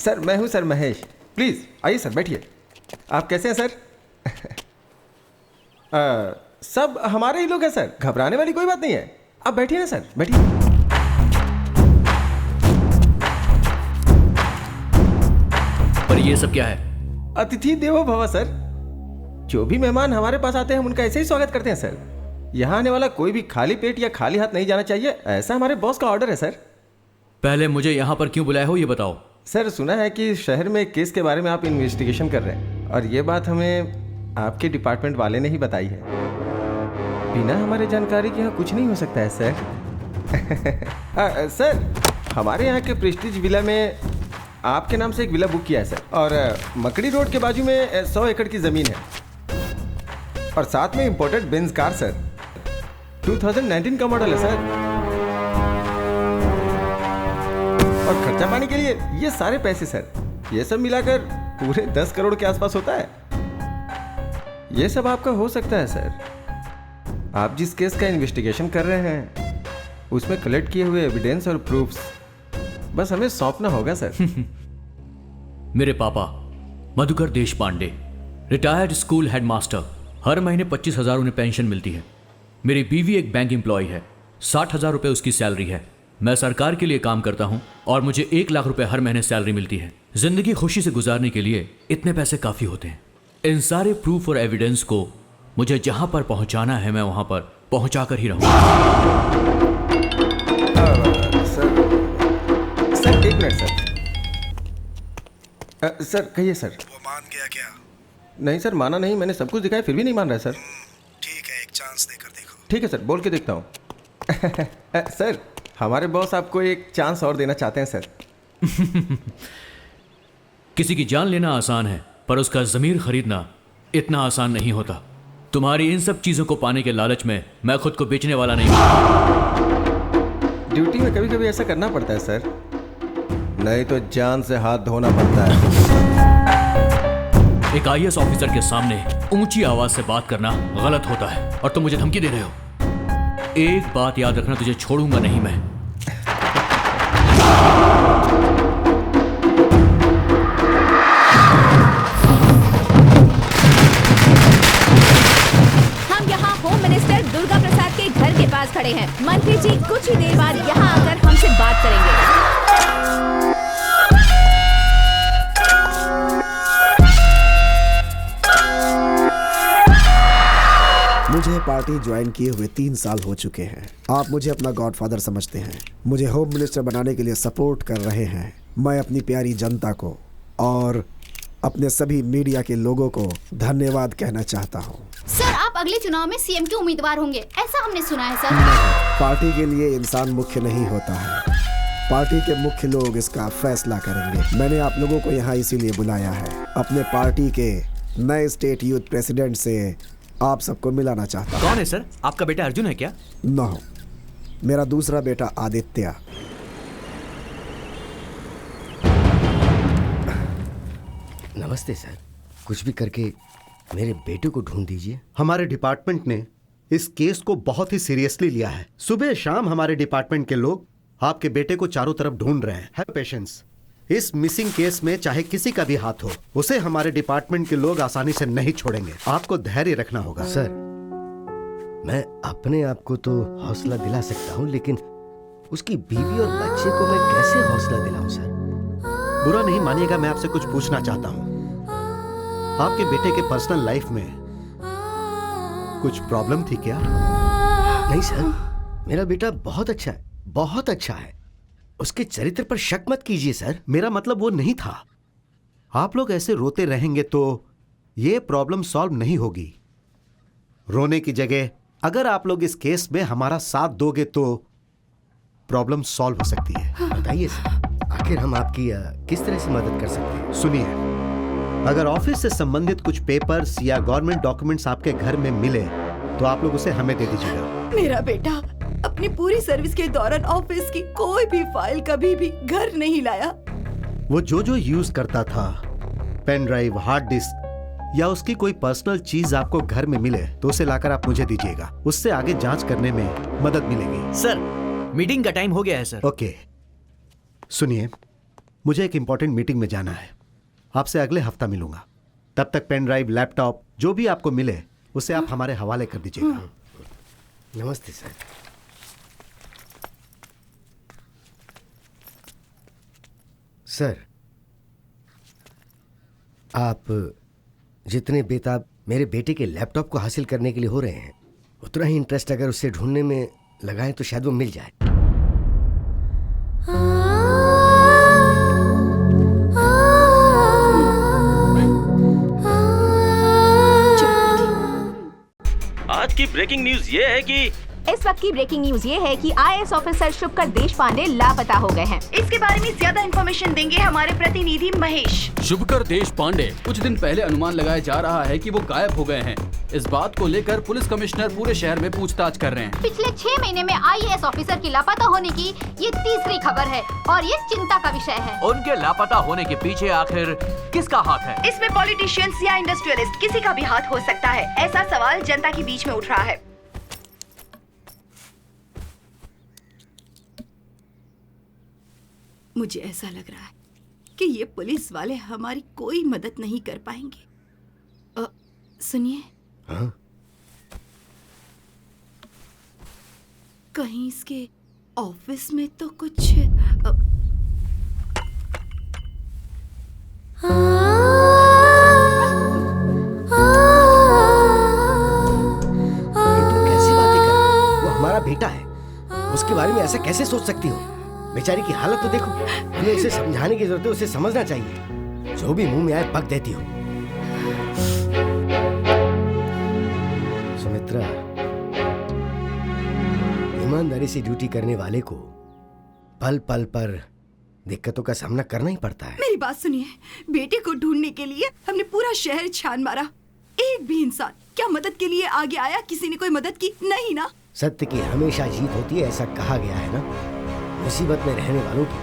Sir मैं हूँ sir Mahesh, please आइए सर बैठिए। आप कैसे हैं सर? सब हमारे ही लोग हैं सर, घबराने वाली कोई बात नहीं है। आप बैठिए ना सर, बैठिए। पर ये सब क्या है? अतिथि देवो भव सर। जो भी मेहमान हमारे पास आते हैं हम उनका ऐसे ही स्वागत करते हैं सर। यहाँ आने वाला कोई भी खाली पेट या खाली हाथ नहीं जाना चाहिए, ऐसा हमारे बॉस का ऑर्डर है सर। पहले मुझे यहाँ पर क्यों बुलाया हो ये बताओ। सर सुना है कि शहर में एक केस के बारे में आप इन्वेस्टिगेशन कर रहे हैं, और ये बात हमें आपके डिपार्टमेंट वाले ने ही बताई है। बिना हमारे जानकारी के यहाँ कुछ नहीं हो सकता है सर। सर हमारे यहाँ के प्रेस्टीज विला में आपके नाम से एक विला बुक किया है सर, और मकड़ी रोड के बाजू में 100 एकड़ की ज़मीन है, और साथ में इंपोर्टेड बेंज कार सर, 2019 का मॉडल है सर। और खर्चा पानी के लिए ये सारे पैसे सर, ये सब मिलाकर पूरे 10 करोड़ के आसपास होता है। ये सब आपका हो सकता है सर। आप जिस केस का इन्वेस्टिगेशन कर रहे हैं उसमें कलेक्ट किए हुए एविडेंस और प्रूफ्स बस हमें सौंपना होगा सर। मेरे पापा मधुकर देश पांडे, रिटायर्ड स्कूल हेडमास्टर, हर महीने 25,000 उन्हें पेंशन मिलती है। मेरी बीवी एक बैंक एम्प्लॉय है, 60,000 रुपये उसकी सैलरी है। मैं सरकार के लिए काम करता हूं और मुझे 1 लाख रुपए हर महीने सैलरी मिलती है। जिंदगी खुशी से गुजारने के लिए इतने पैसे काफी होते हैं। इन सारे प्रूफ और एविडेंस को मुझे जहां पर पहुंचाना है मैं वहां पर पहुंचा कर ही रहूंगा। Sir 1 minute sir. सर कहिए सर। वो मान गया क्या? नहीं सर माना नहीं, मैंने सब कुछ दिखाया फिर भी नहीं मान रहा है सर। ठीक है, एक चांस देकर देखो। ठीक है सर, बोल के देखता हूँ। सर हमारे बॉस आपको एक चांस और देना चाहते हैं सर। किसी की जान लेना आसान है पर उसका ज़मीर खरीदना इतना आसान नहीं होता। तुम्हारी इन सब चीज़ों को पाने के लालच में मैं खुद को बेचने वाला नहीं हूं। ड्यूटी में कभी कभी ऐसा करना पड़ता है सर, नहीं तो जान से हाथ धोना पड़ता है। एक IAS ऑफिसर के सामने ऊंची आवाज से बात करना गलत होता है और तुम मुझे धमकी दे रहे हो। एक बात याद रखना, तुझे छोड़ूंगा नहीं मैं। हम यहाँ होम मिनिस्टर दुर्गा प्रसाद के घर के पास खड़े हैं। मंत्री जी कुछ ही देर बाद यहाँ आकर हमसे बात करेंगे। मुझे पार्टी ज्वाइन किए हुए 3 साल हो चुके हैं। आप मुझे अपना गॉडफादर समझते हैं, मुझे होम मिनिस्टर बनाने के लिए सपोर्ट कर रहे हैं। मैं अपनी प्यारी जनता को और अपने सभी मीडिया के लोगों को धन्यवाद कहना चाहता हूँ। सर आप अगले चुनाव में CM के उम्मीदवार होंगे, ऐसा हमने सुना है सर। पार्टी के लिए इंसान मुख्य नहीं होता है, पार्टी के मुख्य लोग इसका फैसला करेंगे। मैंने आप लोगों को यहाँ इसीलिए बुलाया है। अपने पार्टी के नए स्टेट यूथ प्रेसिडेंट से आप सबको मिलाना चाहता हूँ। कौन है सर? आपका बेटा अर्जुन है क्या? नो, मेरा दूसरा बेटा आदित्य। नमस्ते सर, कुछ भी करके मेरे बेटे को ढूंढ दीजिए। हमारे डिपार्टमेंट ने इस केस को बहुत ही सीरियसली लिया है। सुबह शाम हमारे डिपार्टमेंट के लोग आपके बेटे को चारों तरफ ढूंढ रहे हैं। हैव पेशेंस, इस मिसिंग केस में चाहे किसी का भी हाथ हो, उसे हमारे डिपार्टमेंट के लोग आसानी से नहीं छोड़ेंगे। आपको धैर्य रखना होगा। सर मैं अपने आप को तो हौसला दिला सकता हूँ, लेकिन उसकी बीवी और बच्चे को मैं कैसे हौसला दिलाऊं सर? बुरा नहीं मानिएगा, मैं आपसे कुछ पूछना चाहता हूँ। आपके बेटे के पर्सनल लाइफ में कुछ प्रॉब्लम थी क्या? नहीं सर, मेरा बेटा बहुत अच्छा है, बहुत अच्छा है। उसके चरित्र पर शक मत कीजिए सर। मेरा मतलब वो नहीं था। आप लोग ऐसे रोते रहेंगे तो ये प्रॉब्लम सॉल्व नहीं होगी। रोने की जगह अगर आप लोग इस केस में हमारा साथ दोगे तो प्रॉब्लम सॉल्व हो सकती है। बताइए सर, आखिर हम आपकी किस तरह से मदद कर सकते हैं? सुनिए, अगर ऑफिस से संबंधित कुछ पेपर्स या गवर्नमेंट डॉक्यूमेंट्स आपके घर में मिले तो आप लोग उसे हमें दे दीजिएगा। मेरा बेटा अपनी पूरी सर्विस के दौरान ऑफिस की कोई भी फाइल कभी भी घर नहीं लाया। वो जो यूज करता था, पेन ड्राइव, हार्ड डिस्क या उसकी कोई पर्सनल चीज आपको घर में मिले तो उसे लाकर आप मुझे दीजिएगा। उससे आगे जांच करने में मदद मिलेगी। सर मीटिंग का टाइम हो गया है सर। ओके, सुनिए, मुझे एक इंपॉर्टेंट मीटिंग में जाना है। आपसे अगले हफ्ता मिलूंगा। तब तक पेन ड्राइव, लैपटॉप जो भी आपको मिले उसे आप हमारे हवाले कर दीजिएगा। नमस्ते सर। सर, आप जितने बेताब मेरे बेटे के लैपटॉप को हासिल करने के लिए हो रहे हैं, उतना ही इंटरेस्ट अगर उसे ढूंढने में लगाएं तो शायद वो मिल जाए। आज की ब्रेकिंग न्यूज ये है कि इस वक्त की ब्रेकिंग न्यूज ये है कि आईएएस ऑफिसर शुभकर देशपांडे लापता हो गए हैं। इसके बारे में ज्यादा इन्फॉर्मेशन देंगे हमारे प्रतिनिधि महेश। शुभकर देशपांडे कुछ दिन पहले अनुमान लगाया जा रहा है कि वो गायब हो गए हैं। इस बात को लेकर पुलिस कमिश्नर पूरे शहर में पूछताछ कर रहे हैं। पिछले 6 महीने में आईएएस ऑफिसर की लापता होने की ये तीसरी खबर है और ये चिंता का विषय है। उनके लापता होने के पीछे आखिर किसका हाथ है? इसमें पॉलिटिशियंस या इंडस्ट्रियलिस्ट किसी का भी हाथ हो सकता है। ऐसा सवाल जनता के बीच में उठ रहा है। मुझे ऐसा लग रहा है कि ये पुलिस वाले हमारी कोई मदद नहीं कर पाएंगे। सुनिए, हाँ? कहीं इसके ऑफिस में तो कुछ कैसी बातें कर रही हो? वो हमारा बेटा है, उसके बारे में ऐसा कैसे सोच सकती हो? बेचारी की हालत तो देखो। हमें उसे समझाने की जरूरत है, उसे समझना चाहिए। जो भी मुंह में आए बक देती हो। सुमित्रा, ईमानदारी से ड्यूटी करने वाले को पल पल पर दिक्कतों का सामना करना ही पड़ता है। मेरी बात सुनिए, बेटे को ढूंढने के लिए हमने पूरा शहर छान मारा। एक भी इंसान क्या मदद के लिए आगे आया? किसी ने कोई मदद की? नहीं ना। सत्य की हमेशा जीत होती है, ऐसा कहा गया है ना। मुसीबत में रहने वालों की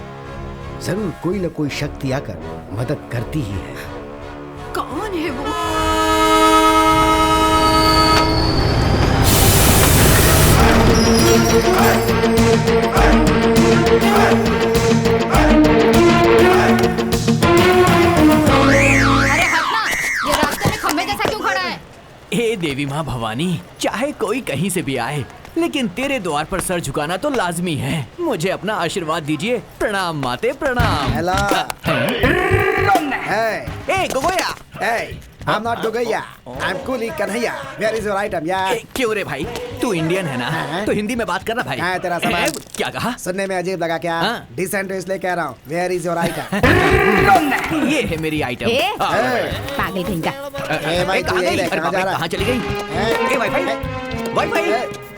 जरूर कोई न कोई शक्ति आकर मदद करती ही है। कौन है वो? अरे हटना, ये रास्ते में खंभे जैसा क्यों खड़ा है? हे देवी माँ भवानी, चाहे कोई कहीं से भी आए, लेकिन तेरे द्वार पर सर झुकाना तो लाजमी है। मुझे अपना आशीर्वाद दीजिए। प्रणाम माते, प्रणाम। हेलो। ए गोगोया। I'm not Gogaya. I'm Kuli Kanhaiya. Where is your item, यार? क्यों रे भाई, तू इंडियन है ना? तो हिंदी में बात करना भाई। हाँ, तेरा सामान। क्या कहा? सुनने में अजीब लगा क्या? डिसेंट इसलिए कह रहा हूँ। Where is your item? ये है मेरी आइटम। पागल कहीं का। भाई तू यही कहाँ जा रहा? कहाँ चली गई? वाईफाई।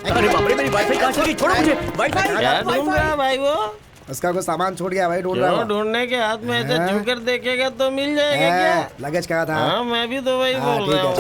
अरे बाप रे, मेरी वाईफाई कहाँ चली गई? छोड़ो मुझे। वाईफाई। क्या ढूंढ रहा है भाई वो? उसका कुछ सामान छूट गया भाई, ढूंढ रहा हूँ। ढूंढने के हाथ में ऐसे छू कर देखेगा तो मिल जाएगा क्या? लगेज कहाँ था? हाँ, मैं भी तो वही बोल रहा हूँ।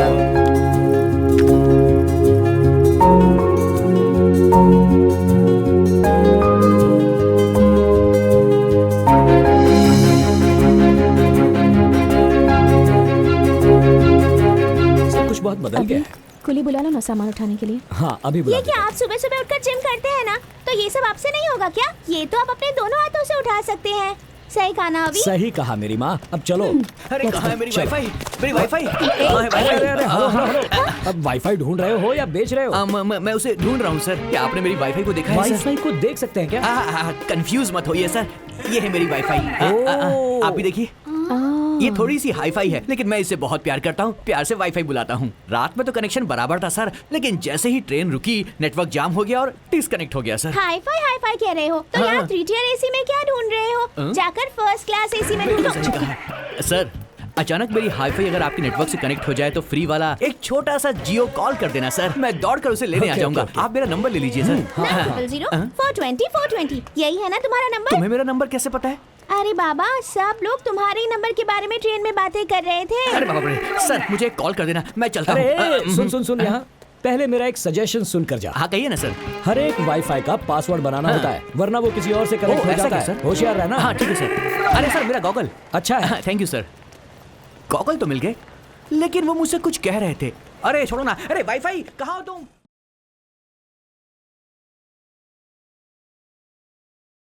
सब कुछ बहुत बदल गया है। कुली बुला लो ना सामान उठाने के लिए। हाँ, अभी बुला ये क्या आप सुबह सुबह उठकर जिम करते हैं ना? तो ये सब आपसे नहीं होगा क्या? ये तो आप अपने दोनों हाथों से उठा सकते हैं। सही कहा ना अभी? सही कहा मेरी माँ। अब चलो। अरे कहाँ है मेरी वाईफाई? मेरी वाईफाई कहाँ है? वाईफाई। अब वाईफाई ढूंढ रहे हो या बेच रहे हो? मैं उसे ढूंढ रहा हूँ सर। क्या आपने मेरी वाईफाई को देखा है? वाईफाई को देख सकते हैं क्या? कंफ्यूज मत होइए सर, ये है मेरी वाईफाई। आप भी देखिए। ये थोड़ी सी हाईफाई है, लेकिन मैं इसे बहुत प्यार करता हूँ। प्यार से वाईफाई बुलाता हूँ। रात में तो कनेक्शन बराबर था सर, लेकिन जैसे ही ट्रेन रुकी नेटवर्क जाम हो गया और डिस्कनेक्ट हो गया सर। हाईफाई कह रहे हो तो हाँ। यहाँ 3 tier AC में क्या ढूंढ रहे हो? जाकर फर्स्ट क्लास AC में ढूंढो। सर, अचानक मेरी हाईफाई अगर आपके नेटवर्क से कनेक्ट हो जाए तो फ्री वाला एक छोटा सा जियो कॉल कर देना सर। मैं दौड़कर उसे लेने आ जाऊंगा। आप मेरा नंबर ले लीजिए सर। 900-420-420 यही है ना तुम्हारा नंबर? तुम्हें मेरा नंबर कैसे पता है? अरे बाबा, सब लोग तुम्हारे ही नंबर के बारे में ट्रेन में बातें कर रहे थे। अरे बाबा रे, सर मुझे कॉल कर देना, मैं चलता हूँ। सुन यहाँ पहले मेरा एक सजेशन सुन कर जा। हाँ कहिए ना सर। हर एक वाईफाई का पासवर्ड बनाना होता है, वरना वो किसी और से कनेक्ट हो जाता है। होशियार रहना। हाँ ठीक है सर। अरे सर मेरा गॉगल अच्छा है। Thank you sir. गॉगल तो मिल गए, लेकिन वो मुझसे कुछ कह रहे थे। अरे छोड़ो ना। अरे वाईफाई कहाँ हो तुम?